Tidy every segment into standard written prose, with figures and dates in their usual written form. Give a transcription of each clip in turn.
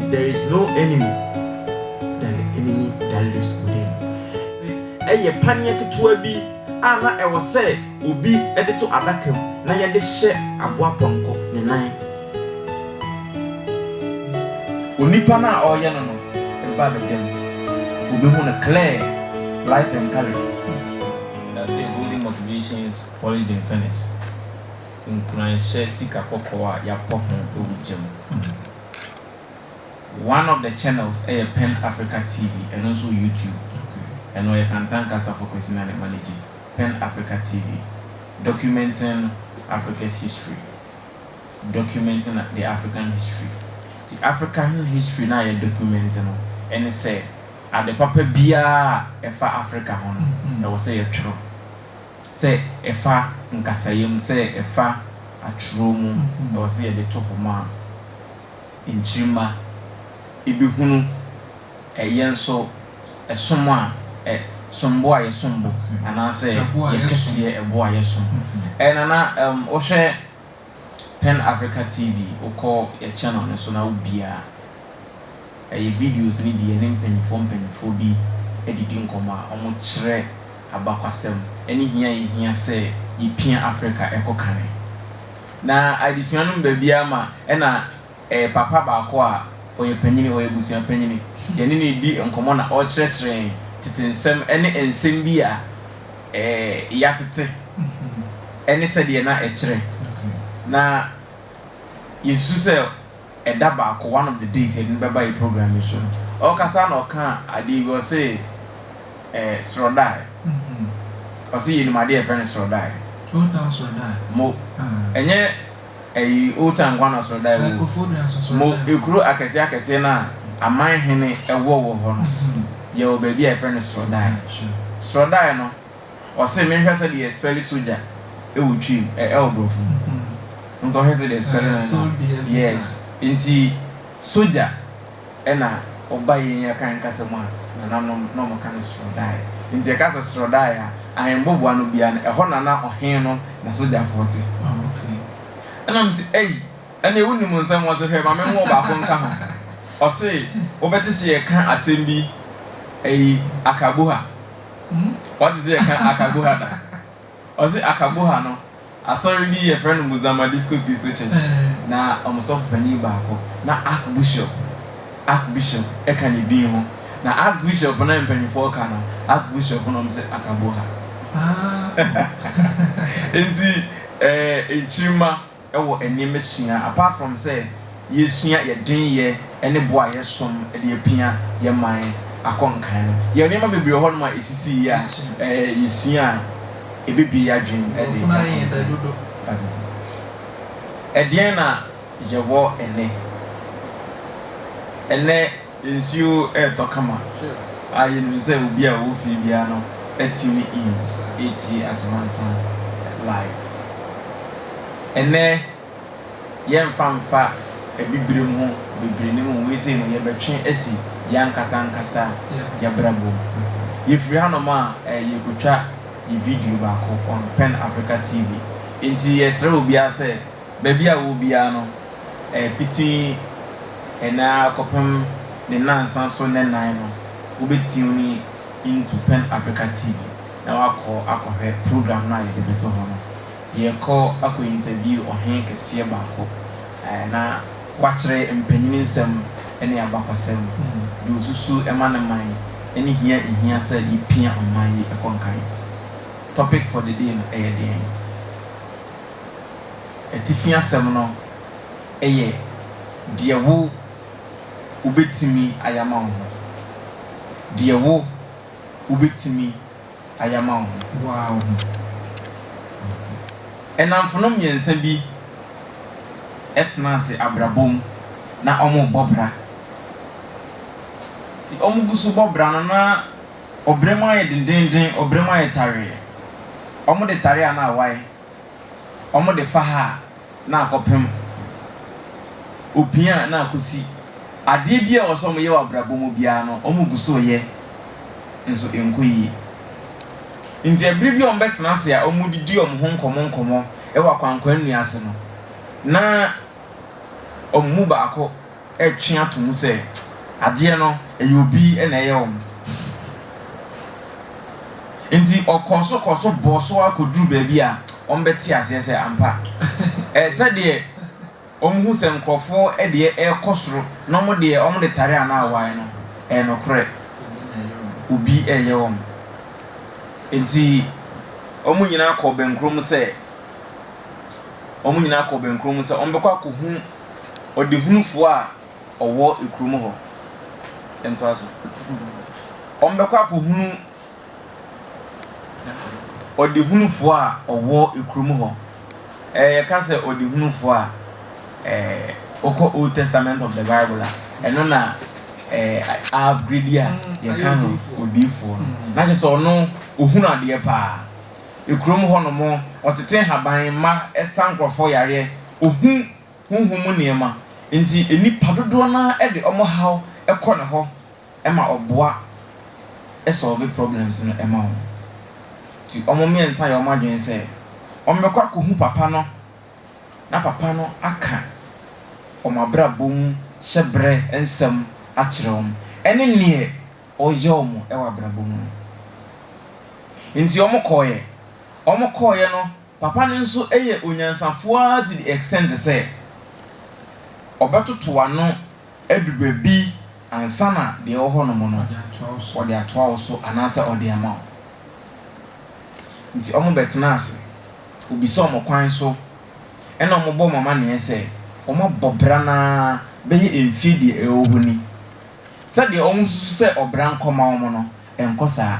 there is no enemy than the enemy that lives within. Eye panye ketewa bi ana ewo se obi ede to adaka na ye de hye aboa ponko ne nan. Onipa na oye no no e ba be dem. Obi hu na clear life and character. That's it. Holding motivations, polished in fairness. In Kunanshe Sika Kokoa Yapohon Ujim. One of the channels is Pen Africa TV and also YouTube. And you can thank us for question and managing Pen Africa TV, documenting Africa's history, documenting the African history. The African history now is documenting, and it say at the Papa Bia Efa Africa hon. That was say true. Say Efa Nkasayim say Efa Atromu. That was say the top of man in Chima. Ibihunu yenso someone sombo aye sombo ana say yekese ebo aye som enana o hwe Pen Africa TV o call your channel no so na ubia videos ni bi enim penifo bi edidi nkoma omo kire abakwasem eni hia say yipia Africa ekokane na additional bia ma ena papa baako a oye panyini oye busia panyini yene ne di nkomo na o kyerɛkyerɛ titensɛm ene ensɛm bi a yatete ene sɛ de na ɛkyerɛ na yesu sɛ ɛda baako one of the days yene bɛba yi program so o kasa na ɔka ade bi o sɛ srodai o sɛ yene made ɛfɛ ne srodai mo enye Otan Guana Srodai mo ekuru akese na aman hene ewo wo ho no ye o baby a friend Srodai no o se me hwese de spell soldier e wo twim obrofo nso hwese de spell yes inti soldier na oba yen kan kasa mu na no mo kan Srodai inti kasa Srodai a ahembobo anu bia na eho na ohen no na soldier 40 and I'm say, hey, and the woman was a fair man who back on Kama. Or say, or better see a can assembly a Akabuha. What is it? Akabuha? Or say Akabuha? No, I saw be a friend of Muzama Disco Research. Now, almost off Penny Bako. Now, Archbishop, a can be home. Now, Archbishop, and I'm penny for Kana, Archbishop, and I'm say Akabuha. In Chima. Ewo enime sua apart from say yesua ye den ye ene boa ye som e de apia ye man akonkan no ye nema bebre ho no ma esisi ya yesua e bebi adwen e de that is it e na ye wo ene ensuo e to kama ayi no say obi a wo fi bia no etimi in 80 advansan live ene yem famfa ebibire mu bibire ne mu we say no ye betwe asi yankasa ya brabo yefri hanoma ye kotwa ye video baako on Pen Africa TV inti yesre obi ase baby a wo bia no fiti ena kopem ne nansan so ne nan no wo betuni into Pen Africa TV na akɔhwɛ program na ye de beto ho no ye call ako interview ohen kese baako na wakyerɛ mpanyin nsɛm ene abakwasɛm de osusu ema ne man ene hia sɛ yipia ɔman yi ɛkɔnkan topic for the day no ɛyɛ den etifia sɛm no ɛyɛ de wo ubetimi ayama ho de wo ubetimi ayama ho wow enamfono myensa bi etna se abrabom na omo bobra ti omo gusu bobra no na obrema ye dindindin obrema ye tare omo de tare ana awai omo de faha na akopem opia na akosi ade bia oso ye abrabom bia no omo gusu ye enso enkoyi nti ebiri bi on betena se a omo didi om ho nkomo e wa kwankwan nuase no na omu baako twe atom sɛ adeɛ no ɛyɛ obi na ɛyɛ wɔn nti ɔkɔso bɔso akɔduru baabi a ɔmbɛte aseɛ sɛ ampa sɛdeɛ ɔmhu sɛ nkurɔfoɔ deɛ ɛrekɔ soro na ɔmde tare a na awae no nokorɛ obi ɛyɛ wɔn nti ɔmo nyinaa kɔ bɛnkrom sɛ ɔmbɛkɔ akɔhu ɔdehunufoɔ a ɔwɔ ekurom hɔ ɛntoa so ɔmbɛkɔ akɔhunu ɔdehunufoɔ a ɔwɔ ekurom hɔ yɛka sɛ ɔdehunufoɔ a ɔkɔ Old Testament of the Bible a ɛno na upgrade a yɛka no odiifoɔ na kyerɛ sɛ ɔno ohunu adeɛ paa ekurom hɔ no mo ɔtete haban ma ɛsa nkurɔfoɔ yareɛ ohu honhom nneɛma nti enipa dodoɔ na de ɔmo haw ɛkɔ ne hɔ ɛma ɔboa ɛsolve problems no ɛma wɔn ti ɔmo mmiɛnsa yɛ ɔmo adwene sɛ ɔmo bɛkɔ akɔhu papa no na papa no aka ɔmo abrabɔ mu hyɛbrɛ nsɛm akyerɛ wɔn ɛne neɛ ɔyɛ ɔmo ɛwɔ abrabɔ mu nti ɔmo kɔɔyɛ no papa no nso ɛyɛ onyansafoɔ to the extent sɛ ɔbɛtoto ano adu baabi ansa na deɛ ɛwɔ hɔ nom no ɔde atoa wo so anaasɛ ɔde ama wo nti ɔmo bɛtena ase obisa ɔmo kwan so ɛna ɔmo bɔ mama neɛ sɛ ɔmo abɔ bra na bɛyɛ mfie deɛ ɛwɔ hɔ ni sɛdeɛ ɔmo susu sɛ ɔbra nkɔma ɔmo no ɛnkɔ saa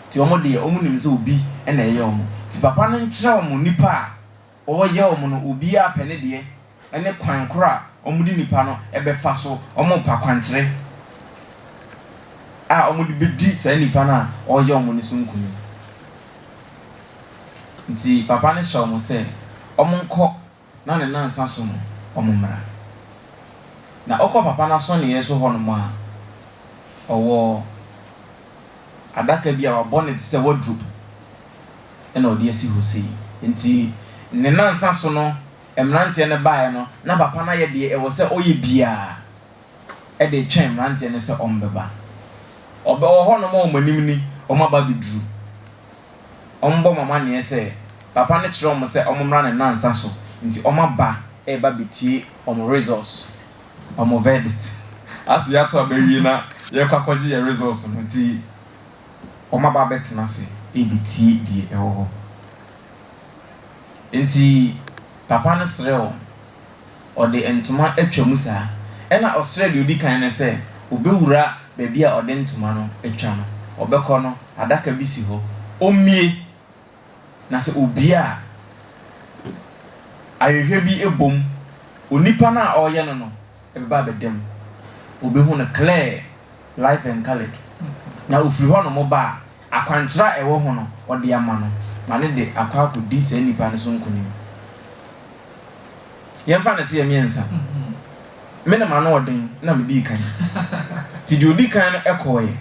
nti ɔmo deɛ ɔmo nim sɛ obi ɛna ɛyɛ ɔmo nti papa no nkyerɛ ɔmo nipa a ɔyɛ ɔmo no obi apɛ ne deɛ ɛne kwan koro a ɔmo de nipa no ɛbɛfa so ɔmo pa kwankyerɛ a ɔmo de bɛdi saa nipa no a ɔyɛ ɔmo no so nkunim nti papa no hyɛ ɔmo sɛ ɔmo nkɔ na ne nansa so no ɔmo mmra na ɔkɔ papa no aso neɛ so hɔ nom a ɔwɔ adaka bi a wabɔ ne te sɛ wardrobe ɛna ɔde asi hɔ sei nti ne nansa so no mmeranteɛ no baeɛ no na papa no ayɛ deɛ ɛwɔ sɛ ɔyɛ biara ɛde twɛn mmeranteɛ no sɛ ɔmbɛba ɔbɛwɔ hɔ nom a ɔmo anim ni ɔmo aba bɛduru ɔmo bɔ mama neɛ sɛ papa no kyerɛ ɔmo sɛ ɔmo mmra ne nansa so nti ɔmo aba ɛba bɛtie ɔmo results ɔmo verdict ase yɛato abɛwie na yɛkɔ akɔgye yɛ results no nti ɔmo aba bɛtena ase ɛbɛtie deɛ ɛwɔ hɔ nti papa no srɛ wɔn ɔde ntoma atwa mu saa ɛna ɔsrɛ deɛ odi kan no sɛ obɛwura baabi a ɔde ntoma no atwa no ɔbɛkɔ no adaka bi si hɔ ɔmmie na sɛ obi a ahwehwɛ bi ebom onipa no a ɔyɛ no no ɛbɛba abɛdam obɛhu no clear life and colored na ofiri hɔ no mo ba akwankyerɛ ɛwɔ ho no ɔde ama no ma ne de akɔ akɔdi saa nipa no so nkonim yɛmfa ne sɛ yɛ mmiɛnsa me ne ma no ɔden na medi kan ti deɛ odi kan no ɛkɔɔyɛ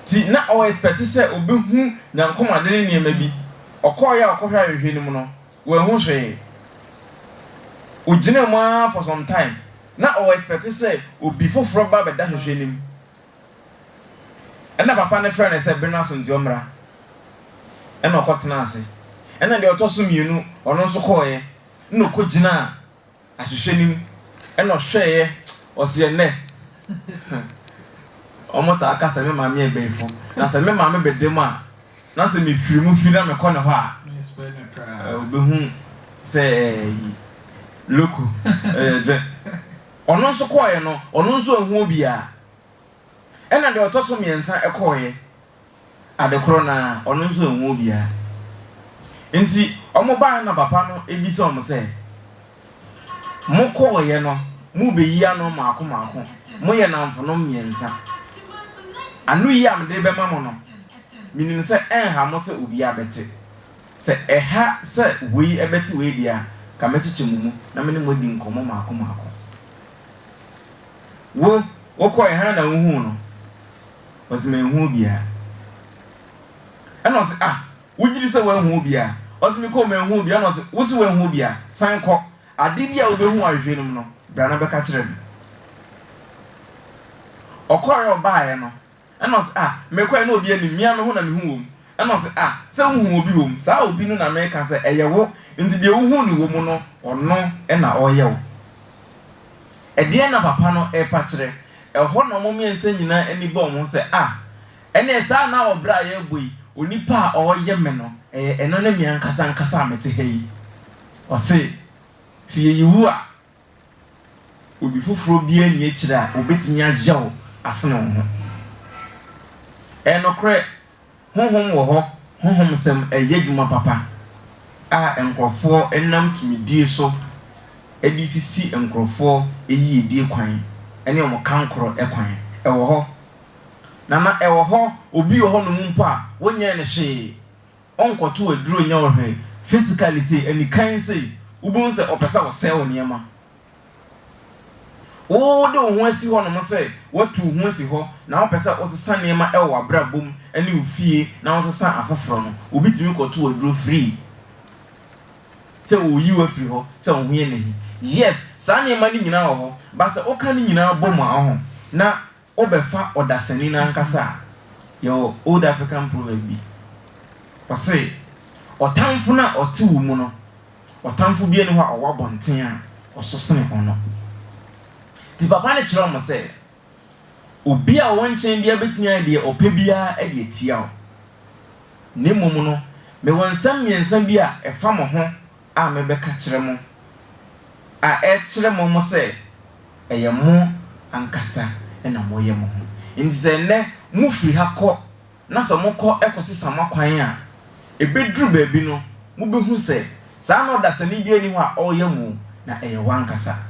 ti na ɔwɔ expect sɛ obɛhu nyankomade ne nneɛma bi ɔkɔɔyɛ a ɔkɔhwɛ ahwehwɛ no mu no wɔahu hwee ogyina mu a for some time na ɔwɔ expect sɛ obi foforɔ ba bɛda hwehwɛ no mu ɛna papa ne frɛ ne sɛ bere no aso nti ɔmmra ɛna ɔkɔtena ase ɛna deɛ ɔtɔ so mmienu ɔno nso kɔɔyɛ na ɔkɔgyina ahwehwɛ no mu ɛna ɔhwɛeɛ ɔseɛ nnɛ ɔmo taa aka sɛ me maame yɛ bɛyifo na sɛ me maame bɛda mu a na sɛ mefiri mu firi na mekɔ ne hɔ a obɛhu sɛ loko gye ɔno nso kɔɔyɛ no ɔno nso ahu obiara ɛna deɛ ɔtɔ so mmiɛnsa ɛkɔɔyɛ adekoro na ɔno nso ahu obiara nti ɔmo baa na papa no ebisa ɔmo sɛ mo kɔɔyɛ no mo bɛyi ano maako maako mo yɛ namfono mmiɛnsa ano yi a mede bɛma mo no minim sɛ ɛnha mo sɛ obiara bɛte sɛ ɛha sɛ wei ɛbɛte wei deɛ ka mɛkyekyɛ mu mu na mene mo di nkɔmmɔ maako maako wo wokɔɔyɛ ha na wohu no ɔsɛ manhu biara ɛna ɔsɛ wogyiri sɛ woahu biara ɔsɛ mekɔ manhu biara na ɔsɛ wosi woahu biara san kɔ ade bi a wobɛhu ahwehwɛ no mu no brana bɛka kyerɛ me ɔkɔre ɔbaeɛ no ɛna ɔsɛ mekɔɛ na obi anim mia no ho na mehu wɔ mu ɛna ɔsɛ sɛ wohu obi wɔ mu saa obi no na meka sɛ ɛyɛ wo nti deɛ wohu ne wɔ mu no ɔno ɛna ɔyɛ wo ɛdeɛ na papa no ɛpa kyerɛ ɛhɔ na ɔmo mmiɛnsa nyinaa ani bɔ ɔmo sɛ ɛne saa na ɔbrɛ a yɛbɔ yi onipa a ɔyɛ me no ɛno ne mmea nkasa a mete ha yi ɔse si yɛyiwu a obi foforɔ bi ani akyire a obetumi agya wo asene wo ho ɛnokorɛ honhom wɔ hɔ honhom sɛm ɛyɛ adwuma papa a nkurɔfoɔ ɛnam tumidie so ɛde sisi nkurɔfoɔ ɛyiedie kwan ɛne ɔmo kankorɔ ɛkwan ɛwɔ hɔ nana ɛwɔ hɔ obi wɔ hɔ no mu mpo a wonyɛ ne hwee ɔnkɔto aduro nya wɔ hwee physically say anikan say wobon sɛ ɔpɛ sɛ wɔsɛe wo nneɛma wode wo ho asi hɔ no mo sɛ watu wo ho asi hɔ na wopɛ sɛ wosesa nneɛma ɛwɔ abrabom ɛne wo fie na wosesa afoforɔ no obi tumi kɔto aduro free sɛ woyi wo afiri hɔ sɛ wo ho yɛ nahi yes saa nneɛma no nyinaa wɔ hɔ ba sɛ woka no nyinaa bɔ mu a ɔho na wobɛfa ɔdasani no ankasa a yɛwɔ old African proverb bi ɔse ɔtamfo no a ɔte wo mu no ɔtamfo bia ne hɔ a ɔwɔ abɔnten a ɔso sene ɔno ti papa ne kyerɛ ɔmo sɛ obi a wɔn nkyɛn bia betumi ayɛ deɛ ɔpɛ biara ɛde atia wo ne mmom no mewɔ nsɛm mmiɛnsa bi a ɛfa mo ho a mebɛka kyerɛ mo a ɛkyerɛ mo sɛ ɛyɛ mo ankasa ɛna mo yɛ mo ho nti sɛ nnɛ mo firi ha kɔ na sɛ mo kɔ ɛkɔsesa mo kwan a ebeduru baabi no mo behu sɛ saa na ɔdasani bi ani hɔ a ɔyɛ mo na ɛyɛ wankasa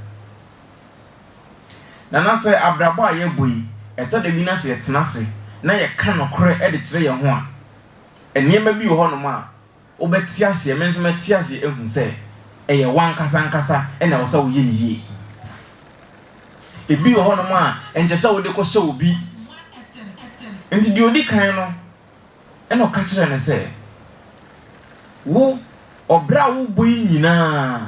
na na sɛ abrabɔ a yɛbɔ yi ɛtɔ da bi na sɛ yɛtena ase na yɛka nɔkorɛ ɛde kyerɛ yɛn ho a nneɛma bi wɔ hɔ nom a wobɛte aseɛ me nso mɛte aseɛ ehu sɛ ɛyɛ wankasa nkasa ɛna ɛwɔ sɛ woyɛ yie ebi wɔ hɔ nom a ɛnkyɛ sɛ wode kɔhyɛ obi nti deɛ odi kan no ɛna ɔka kyerɛ ne sɛ wo ɔbrɛ a wobɔ yi nyinaa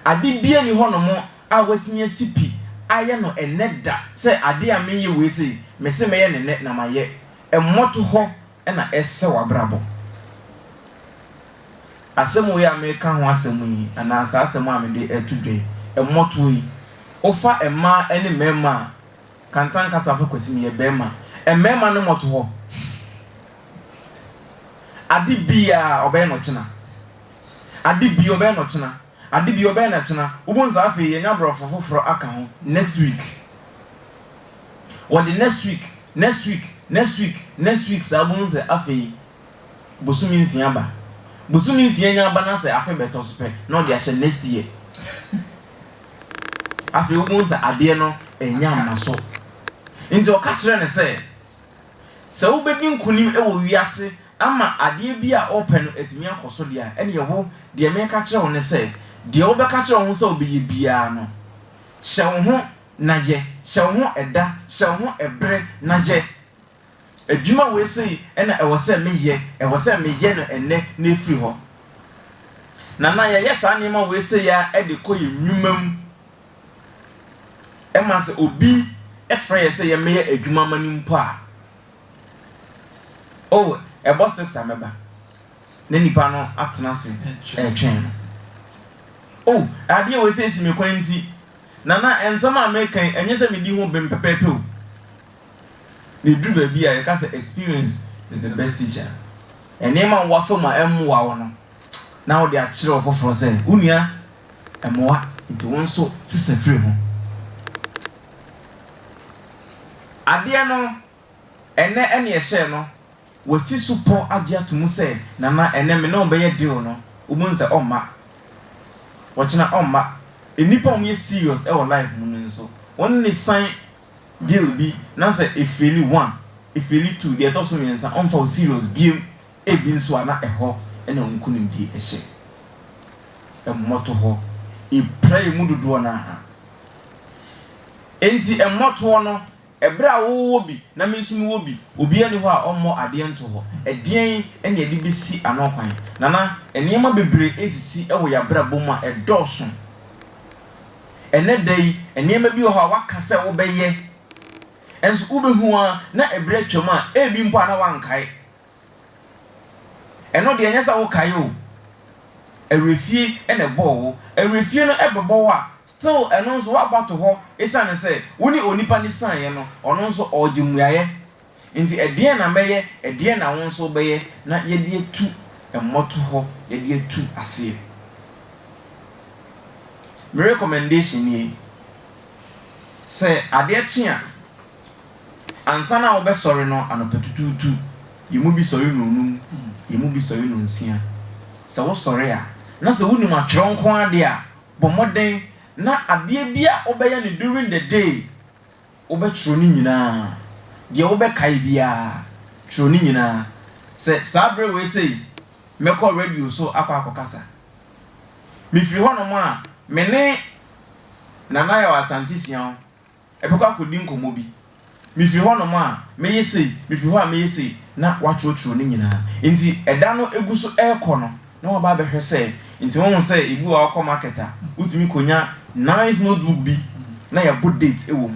ade bia ni hɔ nom a watumi asipi ayɛ no ɛnɛ da sɛ ade a meyɛ wei sei mese mɛyɛ ne nɛ na mayɛ ɛmmɔto hɔ ɛna ɛsɛ wabrabɔ asɛm wei a meka ho asɛm yi anaasɛ asɛm a mede ɛto dwa ɛmmɔto yi wofa ɛmmaa ne mmarima a kantan kasa fa kwasi ne yɛ bɛrima mmarima no mmɔto hɔ ade bia ɔbɛyɛ no kyena ade bia ɔbɛyɛ no kyena ade bi ɔbɛn na kyena wobon za afei yɛnya brɔfo foforɔ aka ho next week wɔde next week saa bon sɛ afei bosumi nsia ba bosumi nsia nya ba na sɛ afei bɛtɔ so pɛ na ɔde ahyɛ next year afei wobon sɛ adeɛ no ɛnya ama so nti ɔka kyerɛ ne sɛ wobɛdi nkonim ɛwɔ wiase ama adeɛ bi a ɔpɛ no atumi akɔ so deɛ ɛne yɛwɔ deɛ meka kyerɛ wo ne sɛ deɛ wobɛka kyerɛ wo sɛ wobɛyɛ biara no hyɛ wo ho na yɛ hyɛ wo ho ɛda hyɛ wo ho ɛbrɛ na yɛ adwuma wei sei ɛna ɛwɔ sɛ meyɛ no ɛnɛ na efiri hɔ na yɛyɛ saa nneɛma wei sei a ɛde kɔ yɛ nnwuma mu ɛma sɛ obi ɛfrɛ yɛ sɛ yɛmɛyɛ adwuma ma no mpo a ɛbɔ 6 ameba na nipa no atena se ɛtwɛn no adeɛ wɔ sɛ esi me kwan nti na ensɛm a mekan ɛnyɛ sɛ medi ho bem pɛpɛpɛ o ne duru baabi a yɛka sɛ experience is the best teacher ɛnneɛma wafa mu a ɛmmoa wo no na wode akyerɛ wo foforɔ sɛ wo nua ɛmmoa nti wo nso sisa firi ho adeɛ no ɛnɛ ɛne ɛhyɛ no wasi supɔ agye atom sɛ nana ɛnɛ me na ɔbɛyɛ deal no wobun sɛ ɔmma wɔkyena ɔmma enipa ɔmo yɛ serious ɛwɔ life mu no nso wɔn ne sign deal bi na sɛ efeli 1 efeli 2 deɛ ɛtɔ so mmiɛnsa ɔmfa wo serious biem ebi nso a na ɛhɔ ɛna nkunim bi ɛhyɛ ɛmmɔto hɔ epra emu dodoɔ na enti ɛmmɔto no ɛbrɛ a wowɔ bi na me nso wɔ bi obi ani hɔ a ɔmmɔ adeɛ nto hɔ ɛdeɛn ɛne ɛde bɛsi ano kwan nana nneɛma bebree esisi ɛwɔ yɛabrabɔ mu a ɛdɔɔso ene day enema bi ho a waka se wo beye enso wo behu a na ebre twam a ebi mpo na wankae eno de enye sa wo kae o erefie ene bo erefie no ebebo a still eno nso wa bato ho esane se woni onipa ni san ye no ono nso ogimuaye nti edie na meye edie na won nso beye na yede etu emoto ho yede etu ase. My recommendation ni say ade chia ansa na wo be sori no anopetututu yemu bi sori no num yemu bi sori no nsia se wo sori a na se wonu matwero nko ade a bomoden na ade bia wo be ya ne during the day wo be tro ni nyina de wo be kai bia tro ni nyina se sabre we say meko radio so akokasa mi firi hono mo a mene nana ya wasantisia epekwa akodi nkomo bi mi firi hono mo a meye sei mi firi ho a meye sei na watrotro ni nyina nti eda no eguso ekono na wa ba behwe sei nti won sei ibu a akọ marketa utimi konya nice notebook bi na ya book date ewo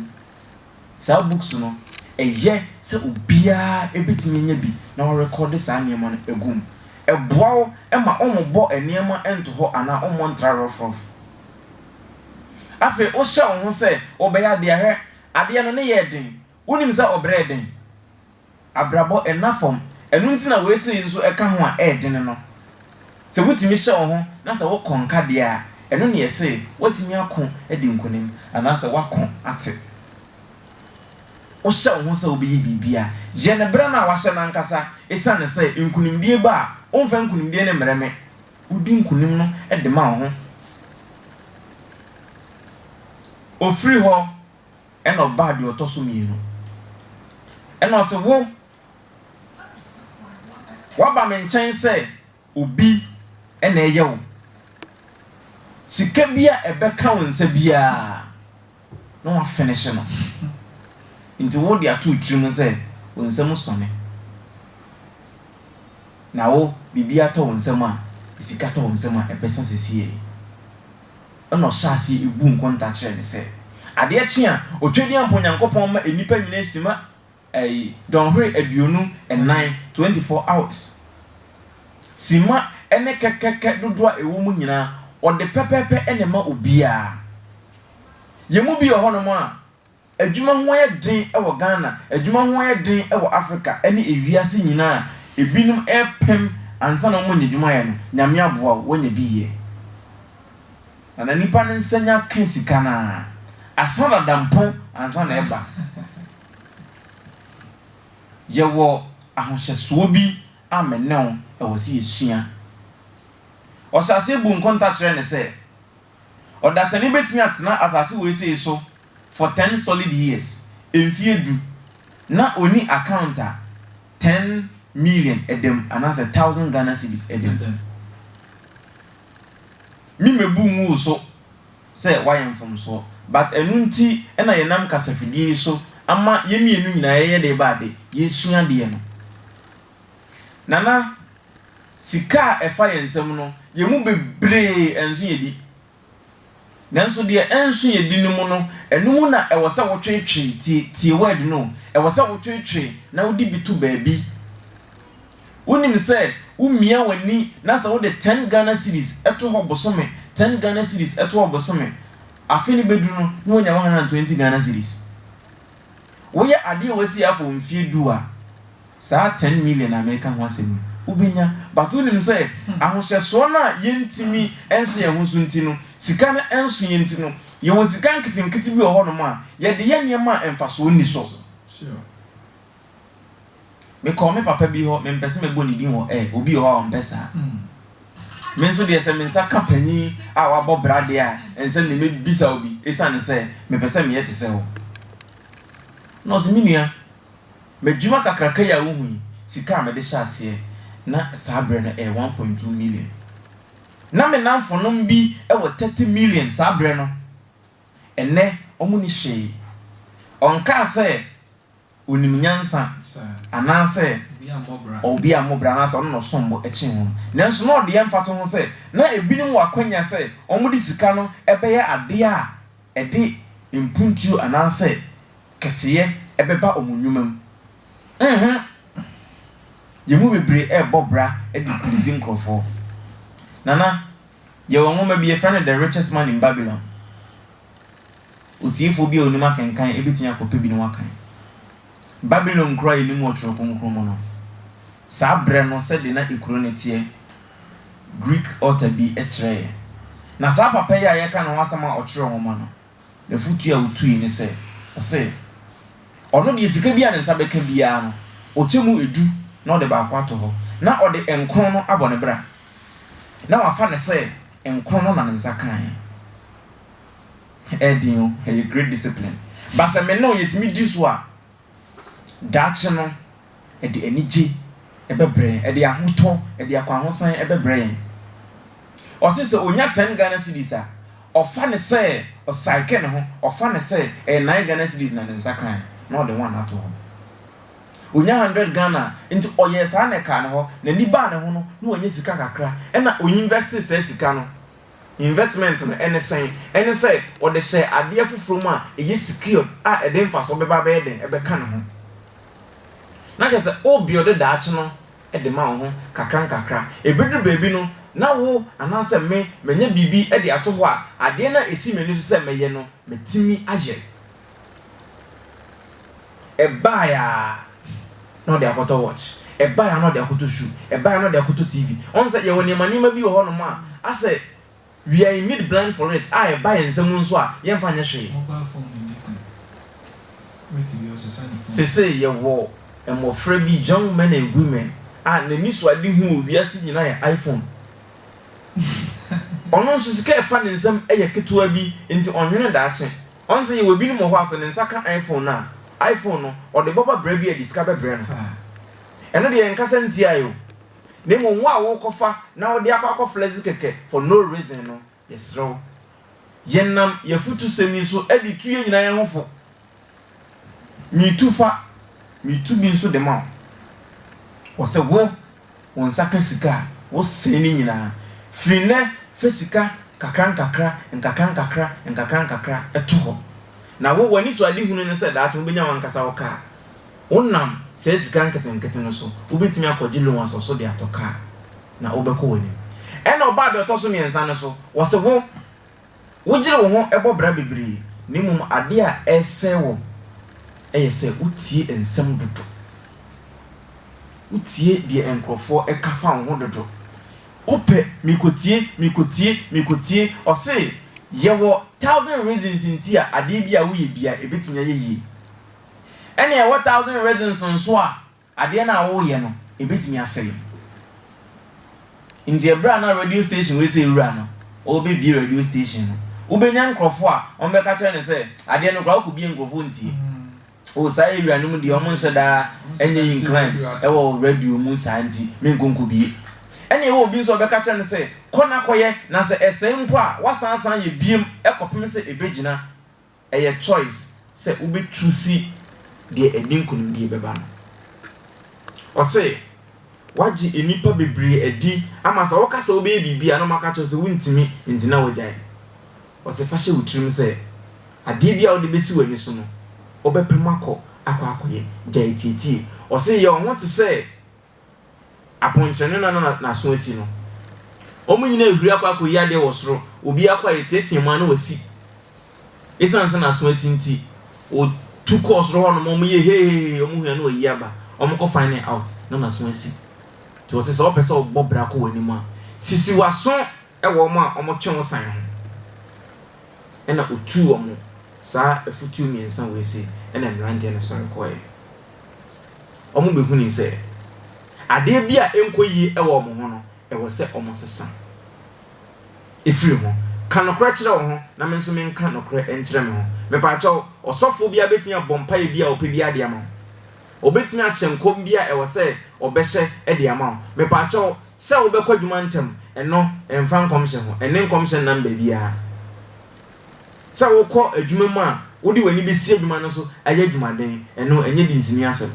sa books no eye se obia ebetimi nya bi na wa record sa niema no egum eboawo ema omobo eniema ento ho ana omontra rofof afi o hye wo ho se obeya de ahwe ade no ne ye den wonim se obre den abrabo enafom enu nti na we sei nso eka ho a eden no se wutimi hye wo ho na se wo konka de a enu ne ye sei wotimi akon edi nkonim ana se wakon ate o hye wo ho se obeyi bibia je ne bra na wa hye na nkasa esane se nkunimdie ba onfa nkunimdie ne mreme udi nkunim no ede ma ho ofri ho eno bad de otoso mienu eno se wo waba me nchen se obi ena eye wo sika bia ebeka wonsa bia no wa finish no nti wo de atu kirim se wonsa mu sone na wo bibia to wonsa mu a sika to wonsa mu a ebesa sesie eno hyase ebu nkonta kire ne se ade echi a otwedi ampo nyankopon ma enipa nyina sima donhwe aduonu enan 24 hours sima ene kekeke dodo a ewo mu nyina ode pepepe ene ma obia yemu bi ho no mo a adwuma ho ye den e wo Ghana adwuma ho ye den e wo Africa ene ewiase nyina ebinum epem ansa na mo nyedwuma ye no nyame aboa wonya biye na nipa ne nsanya kan sika na asana dampo ansa na eba yewo ahohyeso bi amenew e wo se yesua o sase bu nkonta kire ne se odasani betimi atena asase we se so for 10 solid years emfiedu na oni accounta 10 million edem anasa 1000 Ghana cedis edem mi mebu mu so say why am from so but enunti ena yenam kasafidie so ama yemienu nyina ye de baade yesua de no nana sika efa yensem no yemu bebre enso yedi nanso de enso yedi no mu no enum na e wose wotwetwe tie word no e wose wotwetwe na wodi bitu baabi wonim se umia wani na sa wo de 10 Ghana cedis eto ho bosome 10 Ghana cedis eto ho bosome afini bedu no no nya 120 Ghana cedis wo ye ade wasi afo mfie duwa sa 10 million American ho asem ubenya batu nim se ahohyeso na yentimi enso ye ho sunti no sika na enso yenti no ye wo sika nkitinkiti bi ho no ma ye de ye nyema emfaso ni so sure me call me papa bi ho me mpese me boni din ho obi ho on pesa me nso de se me nsa kapani a wa bo brade a ense ne me bisa obi esane se me pese me yete se ho no se minua me djuma kakraka ya wo sika me de hyase na sabre no 1.2 million na me namfo no bi e wo 30 million sabre no enne omuni hwe onka se onimnyansa anase obi amobra anase ono sombo echi ho nanso no de yemfato ho se na ebinim wakwanya se omo de sika no ebeye ade a ɛde impuntuo anaasɛ kɛseyɛ ɛbɛba omunyumam yɛmu bebree ɛbɔ bra ɛde please nkrɔfo nana yɛwɔ nwoma bi yɛfrɛ no the richest man in Babylon otiefo bi a onim akenkan ebetinya akɔpɛ bi no wakan Babylon kura yɛnim wɔtoro konkron mu no saa brɛ no sɛ de na ekuro ne teɛ Greek author bi ɛkyerɛ na saa papa yi a yɛka no wasɛm a ɔkyerɛ nwoma no na futu a wotui ne sɛ ɔsɛ ɔno de sika bi a ne nsa bɛka biara no ɔkyɛmu edu na ɔde baako ato hɔ na ɔde nkron no abɔ ne bra na wafa ne sɛ nkron no na ne nsa kan ɛdin ɛyɛ great discipline basa me no yɛtimi di so a daakye no ɛde anigye ɛbɛbrɛ ɛde ahotɔ ɛde akwahosan ɛbɛbrɛ ɔse sɛ onya 10 Ghana cedis a ɔfa ne sɛ ɔsaike ne ho ɔfa ne sɛ 9 Ghana cedis na ne nsa kan na ɔde one ato hɔ onya 100 Ghana nti ɔyɛ saa ne ka ne hɔ na ni ba ne ho no na ɔnya sika kakra ɛna ɔinvest sɛ sika no investment no ɛne sɛ ɔde hyɛ adeɛ foforo mu a ɛyɛ secured a ɛde mfa so bɛba bɛyɛ den ɛbɛka ne ho na kyerɛ sɛ obi ɔde daakye no ɛde ma wo ho kakra ebidu baabi no na wo anaasɛ me manya bibi ɛde ato hɔ a adeɛ na esi m'ani so sɛ mɛyɛ no metimi ayɛ ɛbaaya na ɔde akɔtɔ watch ɛbaaya na ɔde akɔtɔ shoe ɛbaaya na ɔde akɔtɔ TV ɔn sɛ yɛwɔ nneɛma bi wɔ hɔ nom a asɛ we are in mid blind for it a ɛbaaya nsɛm nso a yɛmfa nyɛ hwee sese yɛwɔ mmɔfra bi young men and women a n'ani so ade hu wiase nyinaa yɛ iPhone ɔno nso sika ɛfa ne nsɛm ɛyɛ ketewa bi nti ɔnwene daakye ɔn sɛ yɛwɔ bi no mɔ hɔ asɛ ne nsa ka iPhone na iPhone no ɔde bɔba brɛ bi a de sika bɛbrɛ no ɛno deɛ nkasa nti ayo na mmom wo a wokɔfa na wode akɔ flex kɛkɛ for no reason no yɛsrɛw yɛnam yɛfutu sɛmi so ɛde tu yɛ nyinaa yɛn hofo mitu bi nso de ma wo sɛ wo nsa ka sika wo sɛ ni nyinaa firi nɛ fɛ sika kakra ɛto hɔ na wo wani so ade hunu ne sɛ daate wo benya wankasa wo ka wonam sɛ sika nketenkete no so wo betimi akɔgye loan so de atɔ ka na wo bɛkɔ wani ɛna ɔba de ɔtɔ so miɛnsa no so wo sɛ wo gyere wo ho ɛbɔ bra bebree ne mum ade a ɛsɛ wo ɛyɛ sɛ utie nsɛm dodo utie deɛ nkrɔfoɔ ɛka fa wo ho dodo opɛ mikotie ɔse yɛwɔ 1000 reasons nti a adeɛ bi a woyɛ bia ebetumi ayɛ yie ɛne yɛwɔ 1000 reasons nso a adeɛ na woyɛ no ebetumi asɛe nti ɛbra na radio station we sɛ wura no ɔbɛbie radio station no wobɛnya nkrɔfoɔ a ɔmbɛka kyerɛ ne sɛ adeɛ no kora wokɔbie nkrɔfoɔ ntie o saa area no mu deɛ ɔmo nhyɛ daa ɛnyɛ incline ɛwɔ radio mu saa nti menkonko bie ɛne ɛwɔ obi nso ɔbɛka kyerɛ no sɛ kɔna kɔyɛ na sɛ ɛsɛe mpo a wasansan yɛ biem ɛkɔpem sɛ ɛbɛgyina ɛyɛ choice sɛ wobɛtrusi deɛ ɛdi nkonimdie bɛba no ɔse wagye nipa bebree adi ama sɛ wɔka sɛ wobɛyɛ biribi a na ɔmaka kyerɛ sɛ wontimi ntina wogyae ɔse fa hyɛ wo tirim sɛ adeɛ bi a wode bɛsi w'ani so no obepem akɔyɛ gyae tietie ɔse yɛ ɔho te sɛ aponkyerɛ na so asi no ɔmo nyina ehuri akɔyɛ ade wɔ soro obi akɔyɛ tietie mu ana wasi esan sɛ na so asi nti o tu kɔ soro hɔ no ɔmo yɛ hee ɔmo hua na oyi aba ɔmo kɔ find out na so asi to ɔse sɛ ɔpɛ sɛ ɔbɔ bra kɔ w'anim a sisi waso ɛwɔ ɔmo a ɔmo twe wo san ho ɛna otu ɔmo saa efutu miensa wese ena mlante no so nkoe omo behuni se ade bia enkoyi e wo mo ho no e wo se omo sesa efiri ho kanokra kire wo ho na me nso me nka nokra enkyere me ho me pa chawo osofo bia betia bompa e bia ope bia de ama obetimi ahyenkom bia e wo se obehye e de ama me pa chawo se obekwa dwuma ntem eno emfa nkomhye ho ene nkomhye namba bia sa wokɔ adwuma mu a wodi wani besi adwuma no so ayɛ adwumaden ɛno ɛnyɛ di nsini asɛm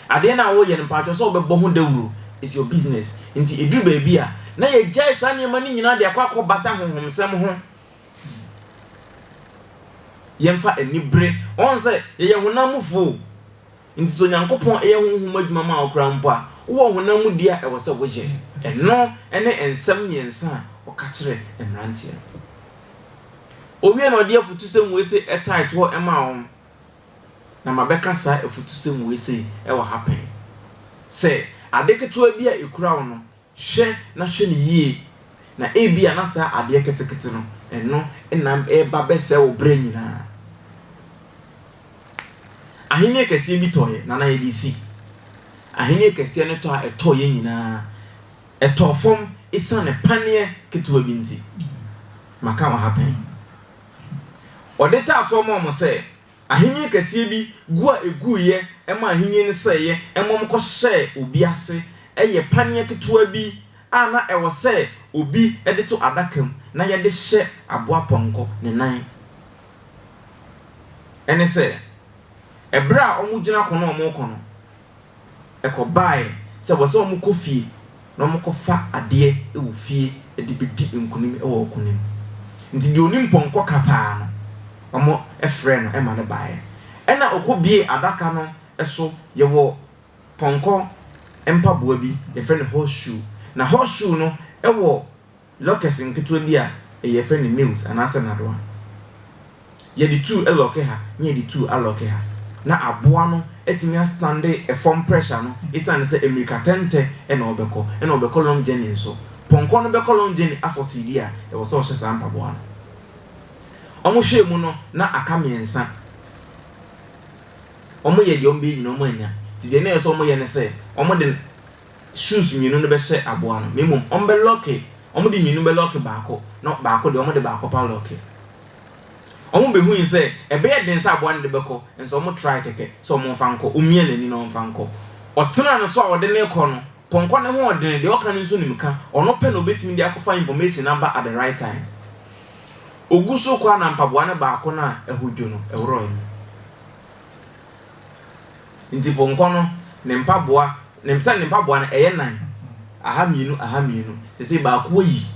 adeɛ na wo yɛ no paatɔ so wobɛbɔ ho dawuro is your business nti edu baabi a na yɛ gyae saa nneɛma no nyinaa de akɔ bata honhomsɛm ho yɛmfa anibre on say ye honamufo nti so Nyankopɔn eye honhom adwuma ma okra mpo a wo honam dia e wo se wo je eno ene ensem nyensa o ka kire emrantie owie na ode afutusem we se etight wo ema wo na mabeka sa afutusem we se e wo happen se adeketo bia ekura wo no hwe na hwe ne yie na ebia na sa ade ketekete no eno enam eba bese wo bra nyina ahine kese bi toye na yedi si ahine kese ne to a etoye nyina etofom isane panie ketewa bi nti maka wa happen odeta atom mo se ahine kese bi gua eguye ema ahine ne seye emom ko hye obi ase eye panie ketewa bi ana ewo se obi edeto adakam na yede hye aboa ponko ne nan ene se ebra omugina kono omokono ekobae se wose omukofie na omukofa ade ewufie edibedi nkunim ewo okunim nti di onim ponko kapa no omo efre no ema ne bae ena okobie adaka no eso yewo ponko empaboa bi efre ne horseshoe na horseshoe no ewo lockers nketo bi a eyefre ne nails anase nadoa ye di two eloke ha nye di two aloke ha na aboa no etimi stande e form pressure no isane se America tente e na obeko long journey so ponko no beko long journey asosidi a e wo so hye sa mpaboa no omo hwe mu no na aka miensa omo ye di ombe nyina omo anya ti de na eso omo ye ne se omo de shoes nyinu no be hye aboa no memum ombe lock omo de nyinu be lock baako no baako de omo de baako pa lock omo be hu yin se ebe ye den sa aboa ne de beko enso omo try keke so omo fanko omie nani no fanko otena no so a wode ne ko no ponko ne ho odene de oka ne so nimka ono pe no betimi de akofa information number at the right time oguso kwa na mpaboa ne baako na ehodwo no ewro yin nti ponko no ne mpaboa ne msa ne mpaboa na eye nan aha mienu sese baako yi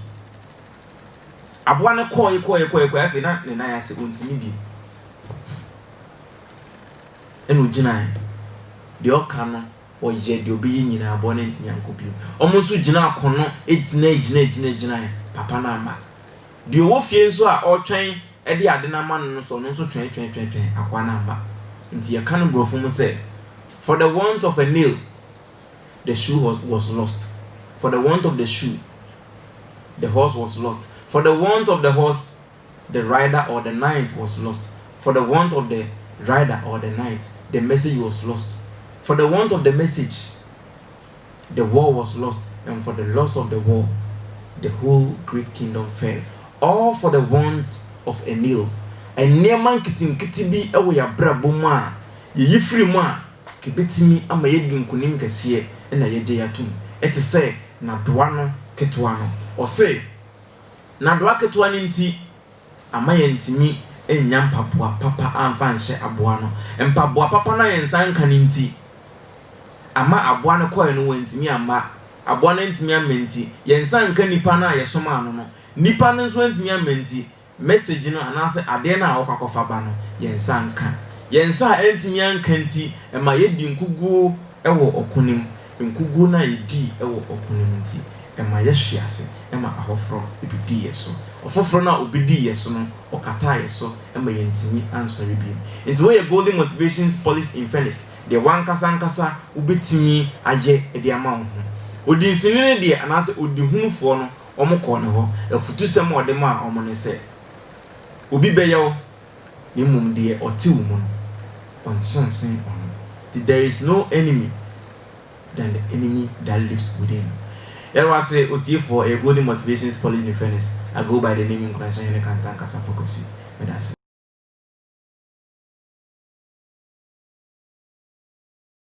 aboa ne koye afi na ne nan ase ontimi bi eno gina de oka no oye de obi nyina aboa na ntimi anko bi omo so gina akono egina papa na ama de wo fie so a otwen e de ade na ma no so no so twen akwa na ama nti ye kan brofo mu say for the want of a nail the shoe was lost. For the want of the shoe, the horse was lost. For the want of the horse, the rider or the knight was lost. For the want of the rider or the knight, the message was lost. For the want of the message, the war was lost. And for the loss of the war, the whole great kingdom fell. All for the want of a nail. And near man kiti bi ewe ya brabo ma ye free ma kebetimi ama yedi nkunim kese na yeje yatum ete se na doa no ketwa no o se na doa ketwa ni nti ama ye ntimi enya mpaboa papa amfa nhye aboa no mpaboa papa na ye nsan kan nti ama aboa no koe no wantimi ama aboa na ntimi amenti ye nsan kan nipa na ye soma no no nipa no so ntimi amenti message no anase ade na akwakofa ba no ye nsan kan ye nsa ntimi ankanti ema ye di nkuguo ewo okunim nkuguo na yedi ewo okunim nti ema ye hwiase ema ahofro ebidi yeso ofofro na obidi yeso no okata yeso ema ye ntimi ansori bi nti we golden motivations polished in fairness de wankasa ubetimi aye ede ama ho odi sinine de anase odi hunfo no omko ne ho afutusem ode ma omo ne se obi beyewo ni mum de oti wo mu on something on there is no enemy than the enemy that lives within. There was a OT for a golden motivations polished in fairness. I go by the name in Kuransha Kanta Kasa Fokosi.